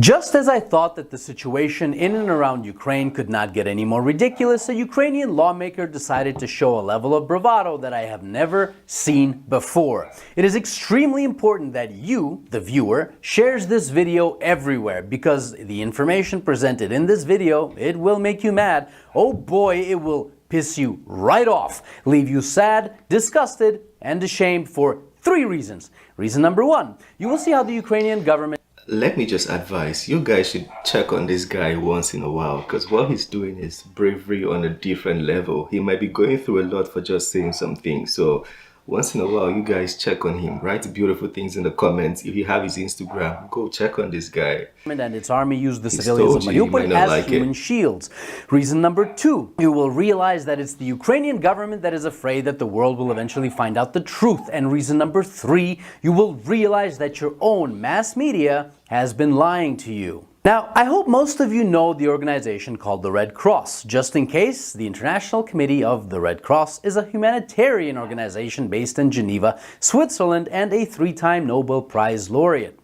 Just as I thought that the situation in and around Ukraine could not get any more ridiculous, a Ukrainian lawmaker decided to show a level of bravado that I have never seen before. It is extremely important that you, the viewer, shares this video everywhere because the information presented in this video, it will make you mad. Oh boy, it will piss you right off, leave you sad, disgusted, and ashamed for 3 reasons. Reason number 1, you will see how the Ukrainian government... Let me just advise, you guys should check on this guy once in a while, because what he's doing is bravery on a different level. He might be going through a lot for just saying something. So once in a while, you guys check on him. Write beautiful things in the comments. If you have his Instagram, go check on this guy. And its army used the civilians of Mariupol as human shields. Reason number 2, you will realize that it's the Ukrainian government that is afraid that the world will eventually find out the truth. And reason number 3, you will realize that your own mass media has been lying to you. Now, I hope most of you know the organization called the Red Cross. Just in case, the International Committee of the Red Cross is a humanitarian organization based in Geneva, Switzerland, and a 3-time Nobel Prize laureate.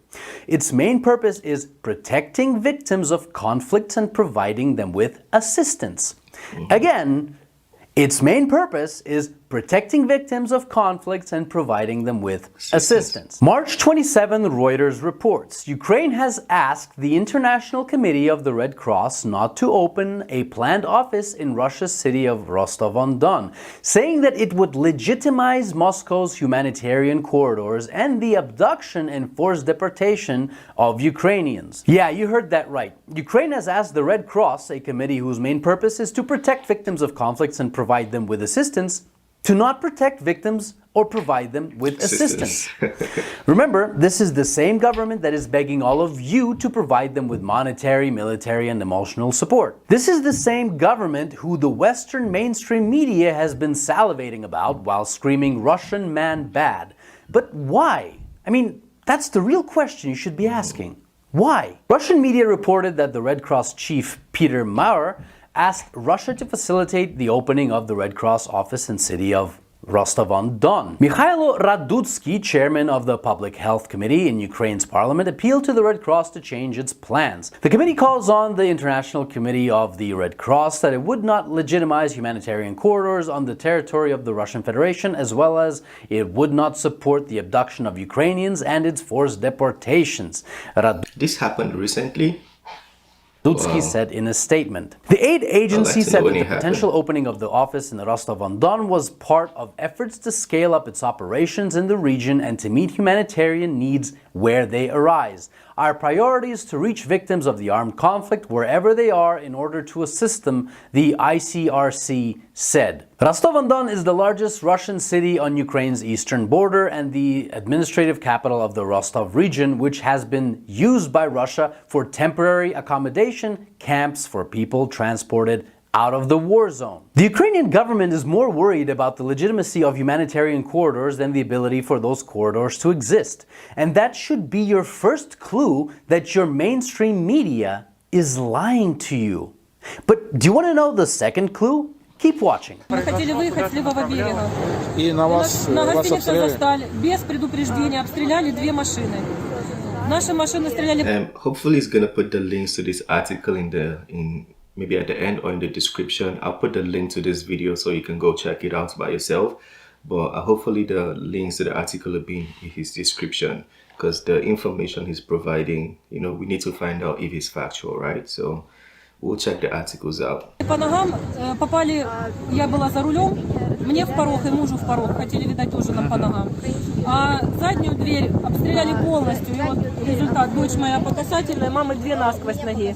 Its main purpose is protecting victims of conflicts and providing them with assistance. Again, its main purpose is protecting victims of conflicts and providing them with assistance. March 27, Reuters reports, Ukraine has asked the International Committee of the Red Cross not to open a planned office in Russia's city of Rostov-on-Don, saying that it would legitimize Moscow's humanitarian corridors and the abduction and forced deportation of Ukrainians. Yeah, you heard that right. Ukraine has asked the Red Cross, a committee whose main purpose is to protect victims of conflicts and provide them with assistance, to not protect victims or provide them with assistance. Remember, this is the same government that is begging all of you to provide them with monetary, military, and emotional support. This is the same government who the Western mainstream media has been salivating about while screaming Russian man bad. But why? I mean, that's the real question you should be asking. Why? Russian media reported that the Red Cross chief Peter Maurer asked Russia to facilitate the opening of the Red Cross office in the city of Rostov-on-Don. Mikhailo Radutsky, chairman of the Public Health Committee in Ukraine's parliament, appealed to the Red Cross to change its plans. The committee calls on the International Committee of the Red Cross that it would not legitimize humanitarian corridors on the territory of the Russian Federation, as well as it would not support the abduction of Ukrainians and its forced deportations. This happened recently. Radutsky said in a statement. The aid agency said that the potential opening of the office in Rostov-on-Don was part of efforts to scale up its operations in the region and to meet humanitarian needs where they arise. Our priority is to reach victims of the armed conflict wherever they are in order to assist them, the ICRC said. Rostov-on-Don is the largest Russian city on Ukraine's eastern border and the administrative capital of the Rostov region, which has been used by Russia for temporary accommodation camps for people transported out of the war zone. The Ukrainian government is more worried about the legitimacy of humanitarian corridors than the ability for those corridors to exist. And that should be your first clue that your mainstream media is lying to you. But do you want to know the second clue? Keep watching. Мы хотели выехать с левого берега. И на гостинице застали, без предупреждения, обстреляли 2 машины. Наши машины стреляли. Hopefully he's gonna put the links to this article in maybe at the end or in the description. I'll put the link to this video so you can go check it out by yourself. But hopefully the links to the article will be in his description, because the information he's providing, you know, we need to find out if it's factual, right? So we'll check the articles out. По ногам попали, я была за рулем, мне в порог и мужу в порог, хотели, видать, тоже нам по ногам. А заднюю дверь обстреляли полностью, и вот результат, дочь моя по касательной, мамы 2 насквозь ноги.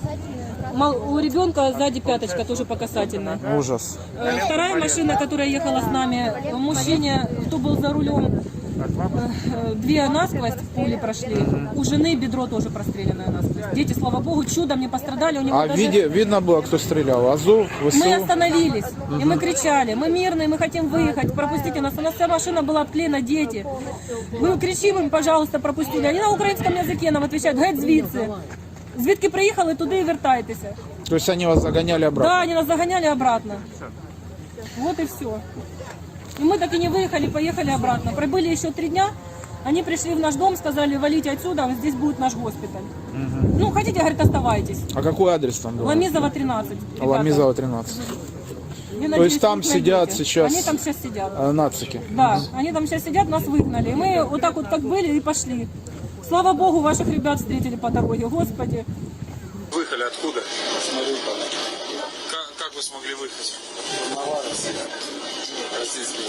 У ребенка сзади пяточка тоже по касательной. Ужас. Вторая машина, которая ехала с нами, мужчине, кто был за рулем, 2 насквозь пули прошли. У жены бедро тоже простреленное насквозь. Дети, слава богу, чудом не пострадали. У него даже... видно было, кто стрелял? Азов, ВСУ? Мы остановились, и мы кричали. Мы мирные, мы хотим выехать, пропустите нас. У нас вся машина была обклеена, дети. Мы кричим им, пожалуйста, пропустили. Они на украинском языке нам отвечают, геть звідси. Звідки приїхали, туди і вертайтеся. То есть они вас загоняли обратно? Да, они нас загоняли обратно. Вот и все. И мы так и не выехали, поехали обратно. Пробыли еще 3 дня, Они пришли в наш дом, сказали, валите отсюда, здесь будет наш госпиталь. Ну, хотите, говорит, оставайтесь. А какой адрес там был? Ламизова, 13. ребята. Ламизова, 13. Я То надеюсь, есть там вы сидят найдете. сейчас Они там сейчас сидят. нацики? Да, они там сейчас сидят, нас выгнали. И мы вот так вот как были и пошли. Слава Богу, ваших ребят встретили по дороге, Господи. Выехали откуда? С Мариуполя. Как вы смогли выехать? Российский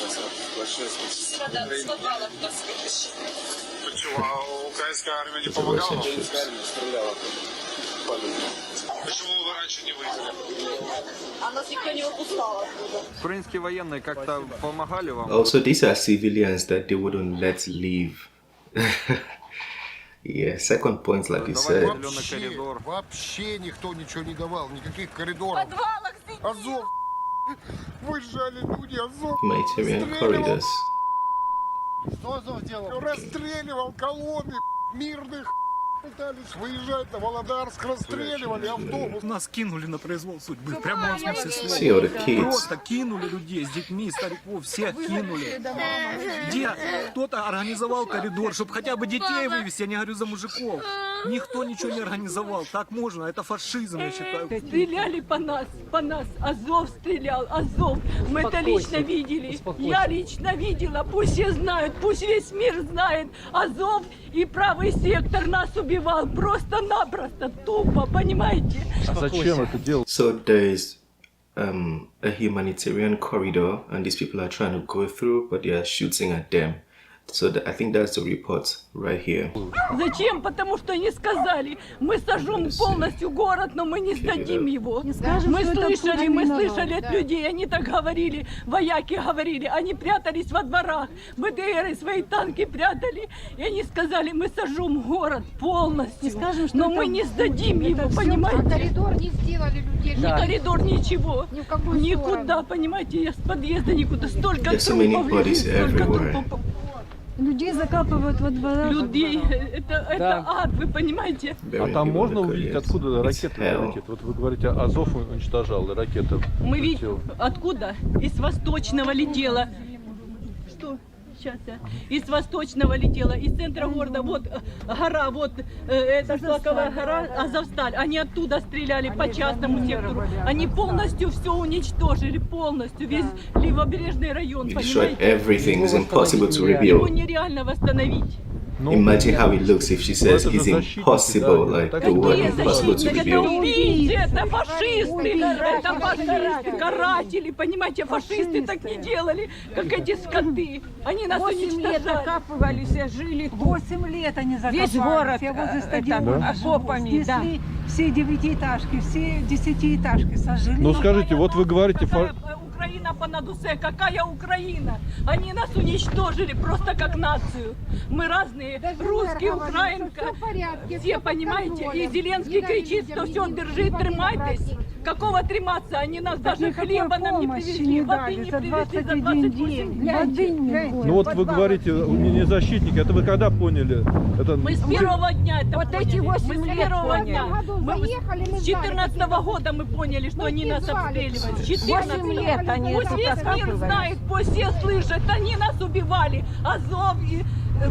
большой Почему? А украинская армия не помогала? Украинская армия стреляла. Почему вы раньше не выехали? А нас никто не выпускал оттуда. Украинские военные как-то помогали вам? Also, these are civilians that they wouldn't let leave. Yeah, second point, like you said. Вообще никто ничего не давал, никаких коридоров. В подвалах сидели. Азов, выезжали люди, Азов Humanitarian corridors. Что Азов делал? Расстреливал колонны мирных. Пытались выезжать на Володарск, расстреливали автобус. Нас кинули на произвол судьбы, в прямом смысле See all the слова. kids. Просто кинули людей с детьми, стариков, всех кинули. Где кто-то организовал коридор, чтобы хотя бы детей вывести, я не говорю за мужиков. Никто ничего не организовал. Так можно, это фашизм, я считаю. Стреляли по нас, Азов стрелял, Азов. Мы это лично видели. Я лично видела, пусть все знают, пусть весь мир знает. Азов и правый сектор нас убивал просто-напросто, тупо, понимаете? So there's a humanitarian corridor, and these people are trying to go through, but they are shooting at them. So I think that's the report right here. Зачем? Потому что они сказали, мы сожжем полностью город, но мы не сдадим его. Мы слышали от людей, они так говорили, вояки говорили, они прятались во дворах, БТРы свои танки прятали, и они сказали, мы сожжем город полностью, но мы не сдадим его, понимаете? Коридор не сделали людей. Ни коридор, ничего, Ни в какую никуда, сторону. понимаете, я с подъезда никуда, столько There's so many трупов bodies лежит, столько everywhere. трупов. Людей закапывают во дворах. Людей, это ад, вы понимаете? А там можно увидеть, откуда ракеты летят? Вот вы говорите, Азов уничтожал, и ракета Мы видим, летела. откуда? Из восточного летела. Что? Сейчас я. Из восточного летела, из центра города. Вот гора, вот эта шлаковая гора, Азовсталь. Они оттуда стреляли по частному сектору. Они полностью все уничтожили, полностью весь левобережный район, You destroyed понимаете? everything. It's impossible to Его rebuild. нереально восстановить. Imagine how it looks if she says it's impossible, like the word impossible to Это rebuild. убийцы, это фашисты, это фашисты, каратели, понимаете, фашисты так не делали, как эти скоты. Они нас 8 лет уничтожали. закапывались, жили. 8 лет они закопали. Весь город все возле стадиона окопами, да. снесли все девятиэтажки, все десятиэтажки сожгли. Ну скажите, вот вы говорите... Какая Украина по надусе, какая Украина? Они нас уничтожили просто как нацию. Мы разные, русские, украинка, все, понимаете? И Зеленский кричит, что все, держи, тримайтесь. Какого триматься? Они нас даже хлеба нам не привезли, воды не привезли за 28 дней. Ну вот вы говорите, не защитники, это вы когда поняли? Это... Мы с первого дня это Вот поняли. эти 8 Мы с лет первого поняли. дня. С 14-го года мы поняли, что они нас обстреливают. С 8 лет они Пусть это весь мир закапывали. знает, пусть все слышат, они нас убивали. Азов и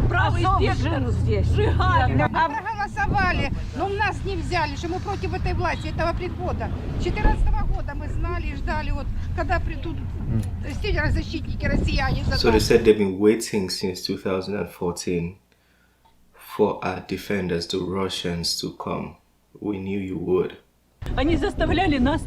правый Азов сектор жил здесь. сжигали. А проголосовали, но нас не взяли, что мы против этой власти, этого прихода. С 2014 года мы знали и ждали, вот, когда придут защитники россияне. So they said they've been waiting since 2014 for our defenders, the Russians, to come. We knew you would. Они заставляли нас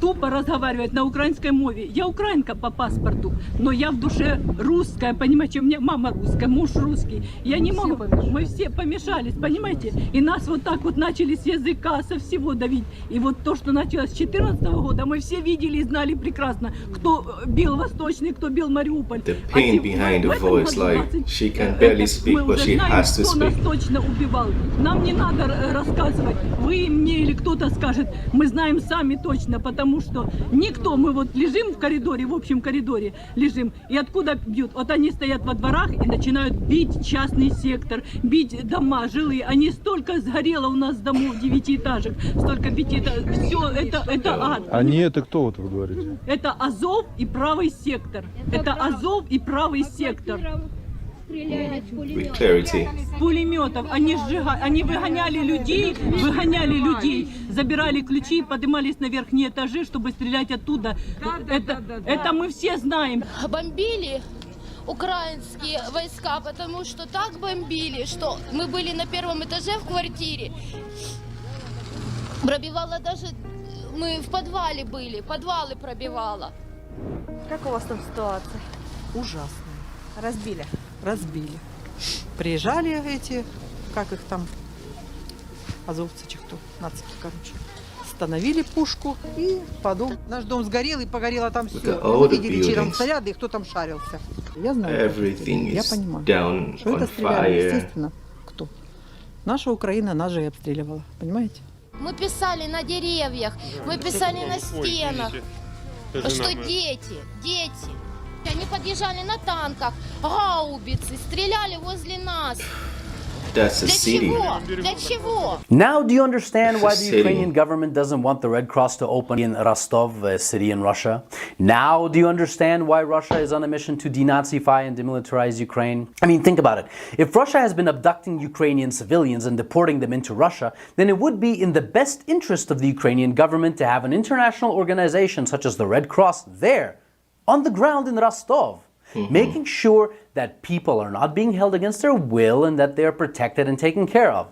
тупо разговаривать на украинской мове. Я украинка по паспорту, но я в душе русская, понимаете, у меня мама русская, муж русский. Я не могу, мы все помешались, понимаете? И нас вот так вот начали с языка, со всего давить. И вот то, что началось с 2014 года, мы все видели и знали прекрасно, кто бил Восточный, кто бил Мариуполь. The pain behind the voice, like she can barely speak, but she has to кто нас speak. точно убивал. Нам не надо рассказывать, вы мне или кто-то скажет, мы знаем сами точно, потому что никто, мы вот лежим в коридоре, в общем коридоре лежим, и откуда бьют? Вот они стоят во дворах и начинают бить частный сектор, бить дома жилые. Они столько сгорело у нас домов, 9-этажек, столько 5-этажек. Все, это ад. Они это кто, вот вы говорите? Это Азов и правый сектор. Это Азов и правый сектор. with clarity. Пулеметов, они выгоняли людей, забирали ключи и поднимались на верхние этажи, чтобы стрелять оттуда. Это мы все знаем. Бомбили украинские войска, потому что так бомбили, что мы были на первом этаже в квартире. Пробивало даже, мы в подвале были, подвалы пробивало. Как у вас там ситуация? Ужасно. Разбили. Приезжали эти, как их там, азовцы, кто, нацики, короче. Остановили пушку и наш дом сгорел и погорело там все. Мы видели вечером снаряды, и кто там шарился. Я знаю, я понимаю, что это стреляли, естественно, кто? Наша Украина нас же и обстреливала, понимаете? Мы писали на деревьях, мы писали на стенах, что дети. Они подъезжали на танках, гаубицы, стреляли возле нас. That's a city. Для чего? Now, do you understand why the Ukrainian government doesn't want the Red Cross to open in Rostov, a city in Russia? Now, do you understand why Russia is on a mission to denazify and demilitarize Ukraine? I mean, think about it. If Russia has been abducting Ukrainian civilians and deporting them into Russia, then it would be in the best interest of the Ukrainian government to have an international organization such as the Red Cross there, on the ground in Rostov, making sure that people are not being held against their will and that they are protected and taken care of.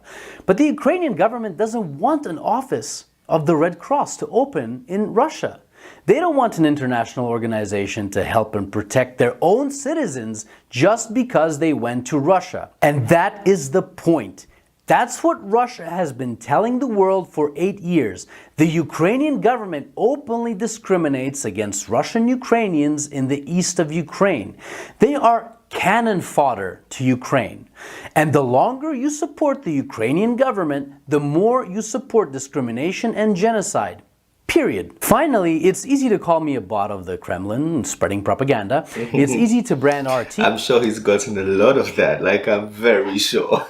But the Ukrainian government doesn't want an office of the Red Cross to open in Russia. They don't want an international organization to help and protect their own citizens just because they went to Russia. And that is the point. That's what Russia has been telling the world for 8 years. The Ukrainian government openly discriminates against Russian Ukrainians in the east of Ukraine. They are cannon fodder to Ukraine. And the longer you support the Ukrainian government, the more you support discrimination and genocide. Period. Finally, it's easy to call me a bot of the Kremlin spreading propaganda. It's easy to brand our team. I'm sure he's gotten a lot of that, like I'm very sure.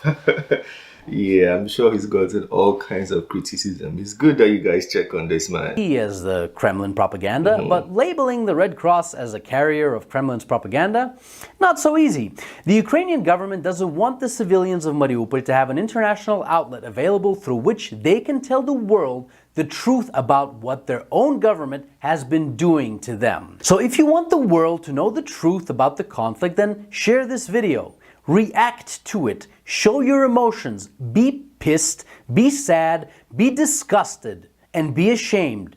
Yeah, I'm sure he's gotten all kinds of criticism. It's good that you guys check on this, man. As the Kremlin propaganda, but labeling the Red Cross as a carrier of Kremlin's propaganda, not so easy. The Ukrainian government doesn't want the civilians of Mariupol to have an international outlet available through which they can tell the world the truth about what their own government has been doing to them. So if you want the world to know the truth about the conflict, then share this video. React to it. Show your emotions. Be pissed, be sad, be disgusted, and be ashamed.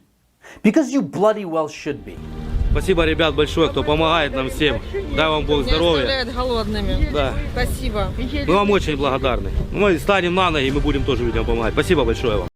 Because you bloody well should be. Спасибо, ребят, большое, кто помогает нам всем. Дай вам Бог здоровья. Не оставляют голодными. Да. Спасибо. Мы вам очень благодарны. Мы станем на ноги, и мы будем тоже людям помогать. Спасибо большое вам.